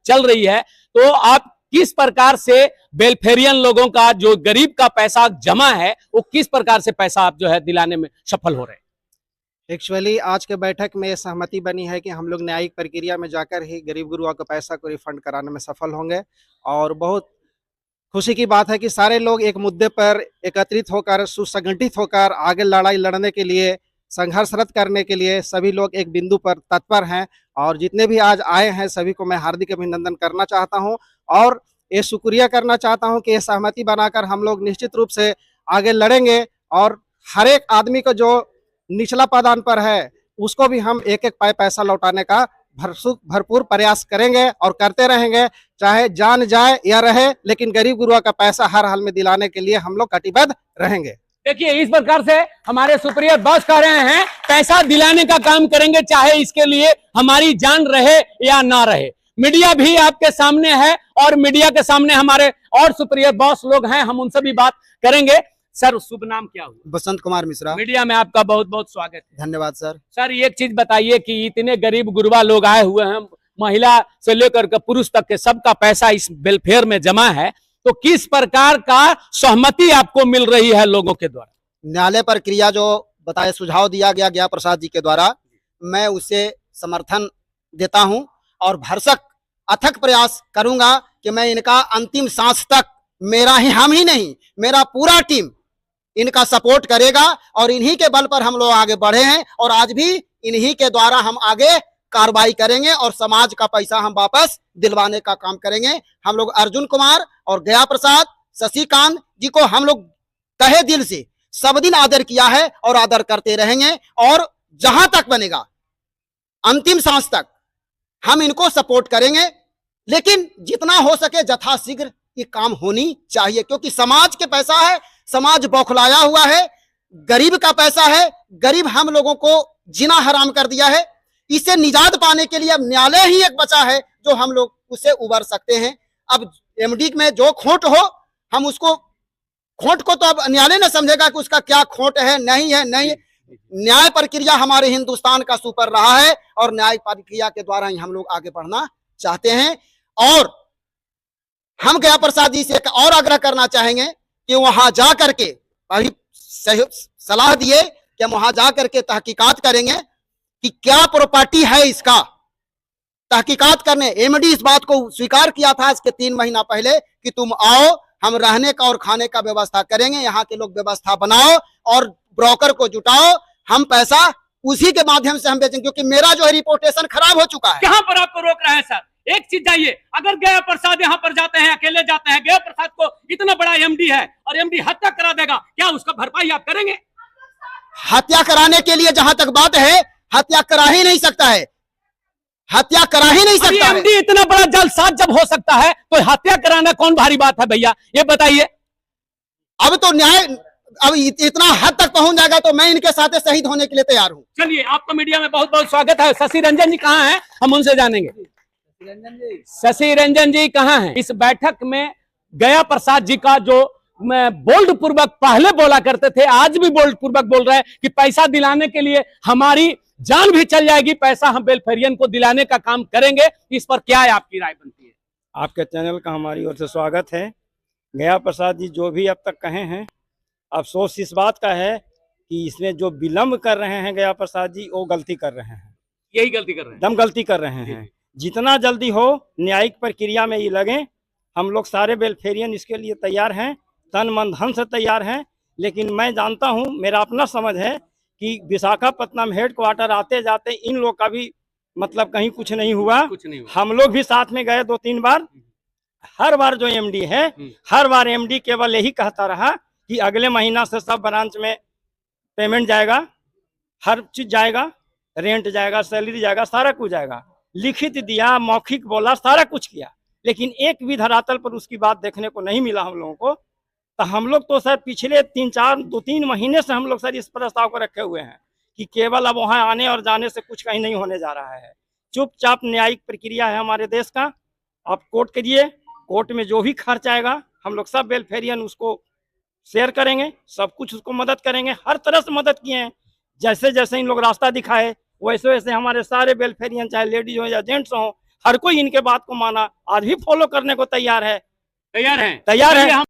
चल रही है, तो आप किस प्रकार से वेलफेरियन लोगों का जो गरीब का पैसा जमा है वो किस प्रकार से पैसा आप जो है दिलाने में सफल हो रहे हैं? एक्चुअली आज के बैठक में सहमति बनी है कि हम लोग न्यायिक प्रक्रिया में जाकर ही गरीब गुरुआ के पैसा को रिफंड कराने में सफल होंगे। और बहुत खुशी की बात है कि सारे लोग एक मुद्दे पर एकत्रित होकर, सुसंगठित होकर आगे लड़ाई लड़ने के लिए, संघर्षरत करने के लिए सभी लोग एक बिंदु पर तत्पर हैं। और जितने भी आज आए हैं सभी को मैं हार्दिक अभिनंदन करना चाहता हूं और ये शुक्रिया करना चाहता हूं कि ये सहमति बनाकर हम लोग निश्चित रूप से आगे लड़ेंगे और हर एक आदमी को जो निचला पायदान पर है उसको भी हम एक एक पैसा लौटाने का भरपूर प्रयास करेंगे और करते रहेंगे, चाहे जान जाए या रहे, लेकिन गरीब गुरुआ का पैसा हर हाल में दिलाने के लिए हम लोग कटिबद्ध रहेंगे। देखिए, इस प्रकार से हमारे सुप्रिय बॉस कह रहे हैं पैसा दिलाने का काम करेंगे, चाहे इसके लिए हमारी जान रहे या ना रहे। मीडिया भी आपके सामने है और मीडिया के सामने हमारे और सुप्रिय बॉस लोग हैं, हम उनसे भी बात करेंगे। सर, शुभ नाम क्या हुआ? बसंत कुमार मिश्रा। मीडिया में आपका बहुत बहुत स्वागत है। धन्यवाद सर। सर, एक चीज बताइए कि इतने गरीब गुरबा लोग आए हुए हैं, महिला से लेकर के पुरुष तक के सबका पैसा इस वेलफेयर में जमा है, तो किस प्रकार का सहमति आपको मिल रही है लोगों के द्वारा? न्यायालय प्रक्रिया जो बताए सुझाव दिया गया गया प्रसाद जी के द्वारा, मैं उसे समर्थन देता हूं और भरसक अथक प्रयास करूंगा कि मैं इनका अंतिम सांस तक, हम ही नहीं, मेरा पूरा टीम इनका सपोर्ट करेगा और इन्हीं के बल पर हम लोग आगे बढ़े हैं और आज भी इन्हीं के द्वारा हम आगे कार्रवाई करेंगे और समाज का पैसा हम वापस दिलवाने का काम करेंगे। हम लोग अर्जुन कुमार और गया प्रसाद, शशिकांत जी को हम लोग तहे दिल से सब दिन आदर किया है और आदर करते रहेंगे और जहां तक बनेगा अंतिम सांस तक हम इनको सपोर्ट करेंगे। लेकिन जितना हो सके यथाशीघ्र ये काम होनी चाहिए, क्योंकि समाज के पैसा है, समाज बौखलाया हुआ है, गरीब का पैसा है, गरीब हम लोगों को जीना हराम कर दिया है। इससे निजात पाने के लिए अब न्यायालय ही एक बचा है जो हम लोग उससे उबर सकते हैं। अब एमडी में जो खोट हो, हम उसको खोट को तो अब न्यायालय न समझेगा कि उसका क्या खोट है, नहीं है, नहीं। न्याय प्रक्रिया हमारे हिंदुस्तान का सुपर रहा है और न्याय प्रक्रिया के द्वारा ही हम लोग आगे बढ़ना चाहते हैं। और हम गया प्रसाद जी से एक और आग्रह करना चाहेंगे कि वहां जा करके, अभी सलाह दिए कि हम वहां जा करके तहकीकात करेंगे कि क्या प्रॉपर्टी है इसका, तहकीकात करने। एमडी इस बात को स्वीकार किया था इसके 3 महीना पहले कि तुम आओ, हम रहने का और खाने का व्यवस्था करेंगे, यहाँ के लोग व्यवस्था बनाओ और ब्रोकर को जुटाओ, हम पैसा उसी के माध्यम से हम बेचेंगे, क्योंकि मेरा जो है रिपोर्टेशन खराब हो चुका है। कहां पर आपको रोक रहे हैं सर? एक चीज चाहिए, अगर गया प्रसाद यहाँ पर जाते हैं, अकेले जाते हैं, गया प्रसाद को इतना बड़ा एमडी है और एमडी हत्या करा देगा, क्या उसका भरपाई आप करेंगे? हत्या कराने के लिए जहां तक बात है, हत्या करा ही नहीं सकता है, हत्या करा ही नहीं सकता है। एमडी इतना बड़ा जलसाज जब हो सकता है तो हत्या कराना कौन भारी बात है भैया, ये बताइए। अब तो न्याय अब इतना हद तक पहुंच जाएगा तो मैं इनके साथ शहीद होने के लिए तैयार हूं। चलिए, आपका मीडिया में बहुत बहुत स्वागत है। शशि रंजन जी कहाँ हैं, हम उनसे जानेंगे। शशि रंजन जी कहाँ हैं? इस बैठक में गया प्रसाद जी का जो बोल्ड पूर्वक पहले बोला करते थे, आज भी बोल्ड पूर्वक बोल रहे हैं कि पैसा दिलाने के लिए हमारी जान भी चल जाएगी, पैसा हम वेलफेरियन को दिलाने का काम करेंगे। इस पर क्या है आपकी राय बनती है? आपके चैनल का हमारी ओर से स्वागत है। गया प्रसाद जी जो भी अब तक कहे हैं, अफसोस इस बात का है कि इसमें जो विलम्ब कर रहे हैं गया प्रसाद जी, वो गलती कर रहे हैं, यही गलती कर रहे हैं, दम गलती कर रहे हैं। जितना जल्दी हो न्यायिक प्रक्रिया में ये लगे, हम लोग सारे वेलफेरियन इसके लिए तैयार हैं, तन मन धन से तैयार हैं। लेकिन मैं जानता हूं, मेरा अपना समझ है कि विशाखापट्टनम हेडक्वार्टर आते जाते इन लोग का भी मतलब कहीं कुछ नहीं हुआ। हम लोग भी साथ में गए 2-3 बार। हर बार जो एमडी है, हर बार एमडी केवल यही कहता रहा कि अगले महीना से सब ब्रांच में पेमेंट जाएगा, हर चीज जाएगा, रेंट जाएगा, सैलरी जाएगा, सारा कुछ जाएगा। लिखित दिया, मौखिक बोला, सारा कुछ किया, लेकिन एक भी धरातल पर उसकी बात देखने को नहीं मिला हम लोगों को। तो हम लोग तो सर पिछले 2-3 महीने से हम लोग सर इस प्रस्ताव को रखे हुए हैं कि केवल अब वहाँ आने और जाने से कुछ कहीं नहीं होने जा रहा है। चुपचाप न्यायिक प्रक्रिया है हमारे देश का, आप कोर्ट करिए, कोर्ट में जो भी खर्च आएगा हम लोग सब वेलफेरियन उसको शेयर करेंगे, सब कुछ उसको मदद करेंगे, हर तरह से मदद किए हैं। जैसे जैसे इन लोग रास्ता दिखाए वैसे वैसे हमारे सारे वेलफेरियन, चाहे लेडीज हो या जेंट्स हो, हर कोई इनके बात को माना, आज भी फॉलो करने को तैयार है। तैयार हैं? तैयार है। चलिए हम